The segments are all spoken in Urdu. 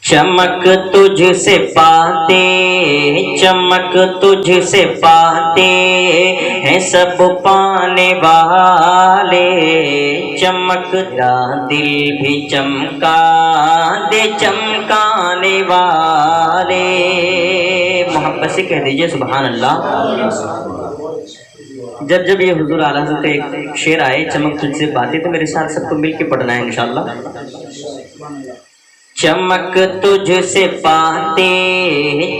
چمک تجھ سے پاتے، چمک تجھ سے پاتے ہیں سب پانے والے، چمک دا دل بھی چمکا دے چمکانے والے۔ محبت سے کہہ دیجئے سبحان اللہ۔ جب یہ حضور اعلیٰ حضرت کا ایک شعر آئے چمک تجھ سے پاتے تو میرے ساتھ سب کو مل کے پڑھنا ہے انشاءاللہ۔ چمک تجھ سے پاتے،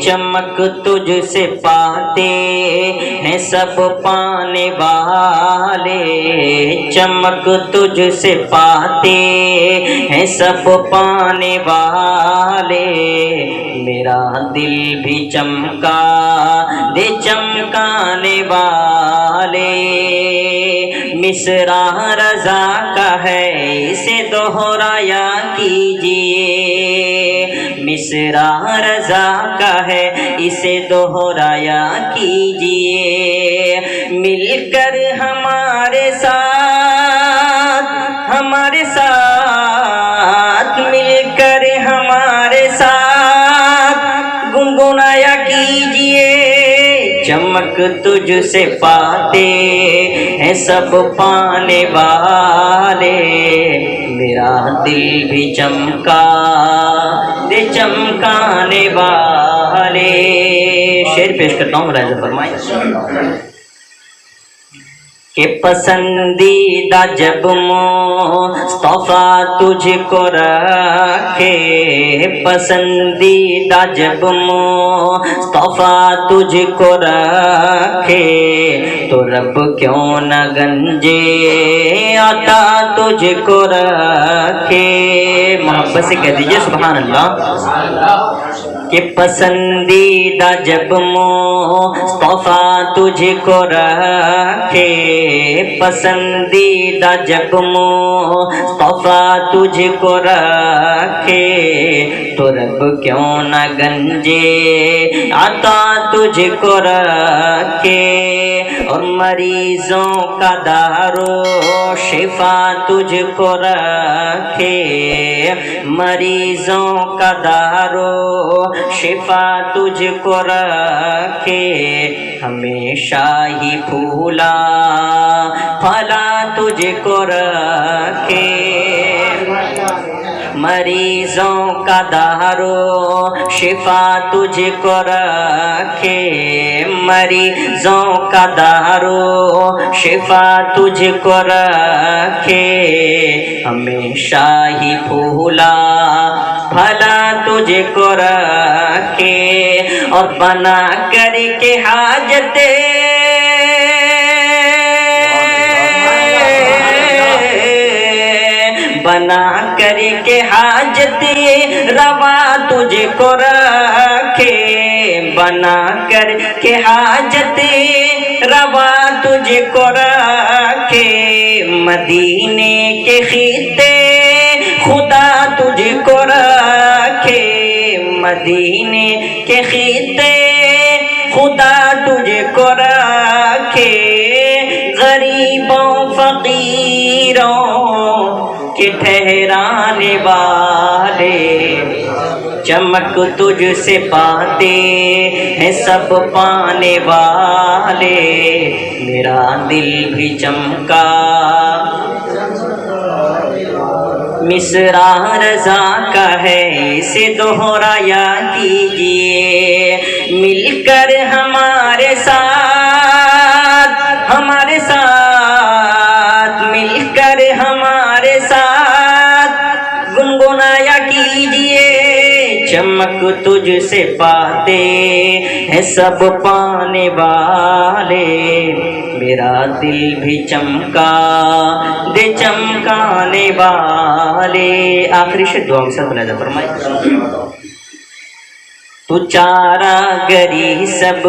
چمک تجھ سے پاتے ہیں سب پانے والے، چمک تجھ سے پاتے ہیں سب پانے والے، میرا دل بھی چمکا دے چمکانے والے۔ مصرع رضا کا ہے اسے دہرایا کیجئے، مصرع رضا کا ہے اسے دہرایا کیجئے، مل کر ہمارے ساتھ، ہمارے ساتھ مل کر ہمارے ساتھ گنگنایا کیجئے۔ چمک تجھ سے پاتے ہیں سب پانے والے، میرا دل بھی چمکا دے چمکانے والے۔ شعر پیش کرتا ہوں، ملاحظہ فرمائیں کہ پسندیدہ جب مصطفیٰ تجھ کو رکھے، پسندیدہ جب مصطفیٰ تجھ کو رکھے، تو رب کیوں نہ گنجے عطا تجھ کو رکھے۔ محبت سے کہہ دیجئے سبحان اللہ۔ کہ پسندیدہ جب مصطفیٰ تجھ کو رکھے، پسندیدہ جب مصطفیٰ تجھ کو رکھے، تو رب کیوں نہ گنجے عطا تجھ کو رکھے۔ اور مریضوں کا دارو شفا تجھ کو رکھے، مریضوں کا دارو شفا تجھ کو رکھے، ہمیشہ ہی پھولا پھلا تجھ کو رکھے۔ مریضوں کا دارو شفا تجھ کو رکھے، مریضوں کا دارو شفا تجھ کو رکھے، ہمیشہ ہی پھولا بھلا تجھ کو رکھے۔ اور بنا کر کے حاجت، بنا کر کے حاجت روا تجھ کو رکھے، بنا کر کے حاجت روا تجھ کو رکھے، مدینے کے خطے خدا تجھ کو رکھے، مدینے کے خطے خدا تجھ کو رکھے، غریبوں فقیروں کے ٹھہرانے والے، چمک تجھ سے پاتے ہیں سب پانے والے، میرا دل بھی چمکا۔ مصرع رضا کا ہے اسے دہرایا کیجئے، مل کر ہمارے ساتھ، ہمارے ساتھ مل کر ہمارے ساتھ گنگنایا کیجئے۔ چمک تجھ سے پاتے ہیں سب پانے والے، میرا دل بھی چمکا دے چمکانے والے۔ آخری شعر دعا کے ساتھ ملاحظہ فرمائیں۔ تو چارہ گری سب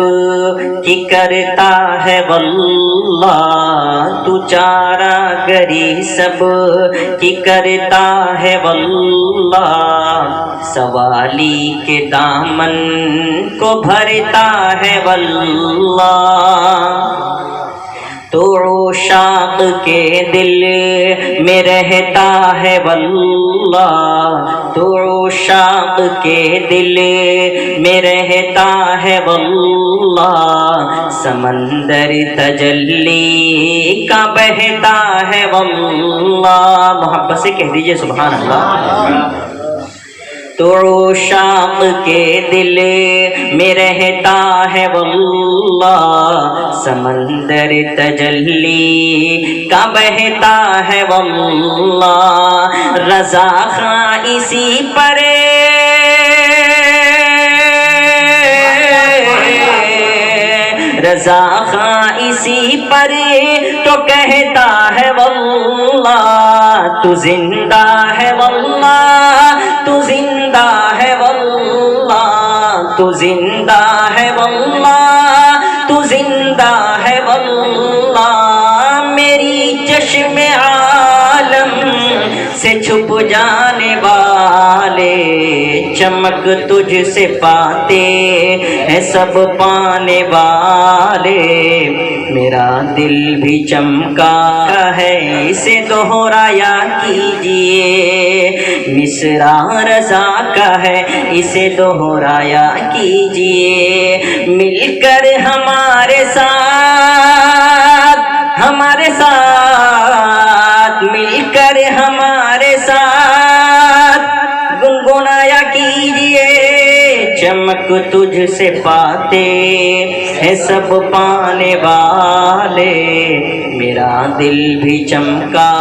کی کرتا ہے واللہ، تو چارہ گری سب کی کرتا ہے واللہ، سوالی کے دامن کو بھرتا ہے واللہ۔ تو عشاق کے دل میں رہتا ہے واللہ، تو عشاق کے دل میں رہتا ہے واللہ، سمندر تجلی کا بہتا ہے واللہ۔ محبت سے کہہ دیجئے سبحان اللہ۔ تو عشاق کے دل میں رہتا ہے واللہ، سمندر تجلی کا بہتا ہے واللہ، رضا خاں اسی پر رضا خاں اسی پر تو کہتا ہے واللہ، تو زندہ ہے واللہ، تو زندہ ہے واللہ، تو زندہ ہے واللہ، تو زندہ ہے واللہ، میری چشم عالم سے چھپ جانے والے، چمک تجھ سے پاتے ہیں سب پانے والے، میرا دل بھی چمکا ہے اسے دوہرایا کیجئے، مصرع رضا کا ہے اسے دوہرایا کیجئے، مل کر ہمارے ساتھ، ہمارے ساتھ مل کر ہمارے ساتھ گنگنایا کیجئے، چمک تجھ سے پاتے ہیں سب پانے والے، میرا دل بھی چمکا